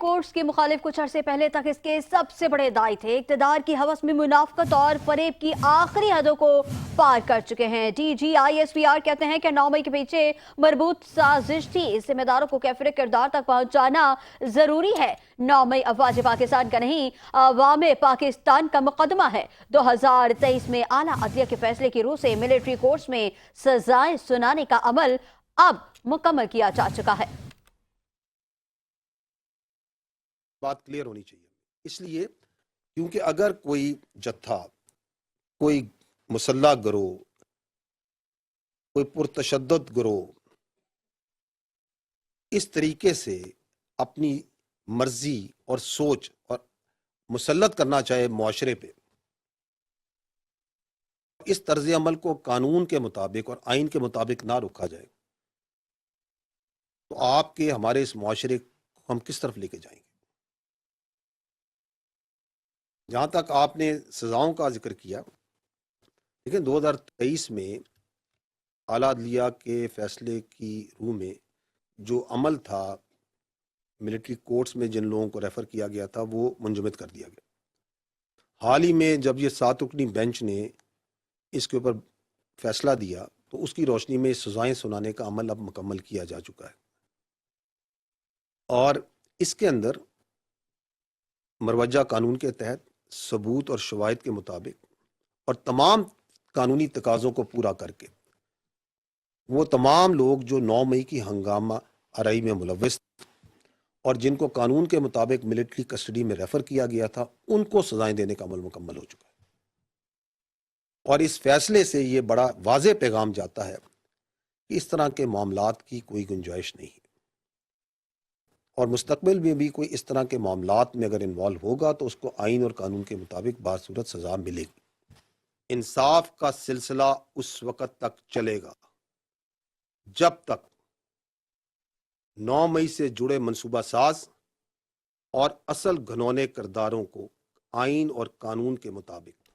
Courts کے مخالف کچھ عرصے پہلے تک اس کے سب سے بڑے دائی تھے، اقتدار کی ہوس میں منافقت اور فریب کی آخری حدوں کو پار کر چکے ہیں۔ D G I S P R کہتے ہیں کہ 9 مئی کے پیچھے مربوط سازش تھی، ذمہ داروں کو کیفر کردار تک پہنچانا ضروری ہے۔ 9 مئی افواج پاکستان کا نہیں، عوام پاکستان کا مقدمہ ہے۔ 2023 میں اعلیٰ عدلیہ کے فیصلے کی روح سے ملٹری کورٹس میں سزائیں سنانے کا عمل اب مکمل کیا جا چکا ہے۔ بات کلیئر ہونی چاہیے، اس لیے کیونکہ اگر کوئی جتھا، کوئی مسلح گروہ، کوئی پرتشدد گروہ اس طریقے سے اپنی مرضی اور سوچ اور مسلط کرنا چاہے معاشرے پہ، اس طرز عمل کو قانون کے مطابق اور آئین کے مطابق نہ روکا جائے تو آپ کے ہمارے اس معاشرے کو ہم کس طرف لے کے جائیں گے؟ جہاں تک آپ نے سزاؤں کا ذکر کیا، لیکن 2023 میں اعلیٰ عدلیہ کے فیصلے کی روح میں جو عمل تھا، ملٹری کورٹس میں جن لوگوں کو ریفر کیا گیا تھا وہ منجمد کر دیا گیا۔ حال ہی میں جب یہ 7 رکنی بینچ نے اس کے اوپر فیصلہ دیا تو اس کی روشنی میں سزائیں سنانے کا عمل اب مکمل کیا جا چکا ہے، اور اس کے اندر مروجہ قانون کے تحت ثبوت اور شواہد کے مطابق اور تمام قانونی تقاضوں کو پورا کر کے وہ تمام لوگ جو 9 مئی کی ہنگامہ آرائی میں ملوث اور جن کو قانون کے مطابق ملٹری کسٹڈی میں ریفر کیا گیا تھا ان کو سزائیں دینے کا عمل مکمل ہو چکا ہے۔ اور اس فیصلے سے یہ بڑا واضح پیغام جاتا ہے کہ اس طرح کے معاملات کی کوئی گنجائش نہیں ہے، اور مستقبل میں بھی کوئی اس طرح کے معاملات میں اگر انوالو ہوگا تو اس کو آئین اور قانون کے مطابق باصورت سزا ملے گی۔ انصاف کا سلسلہ اس وقت تک چلے گا جب تک 9 مئی سے جڑے منصوبہ ساز اور اصل گھنونے کرداروں کو آئین اور قانون کے مطابق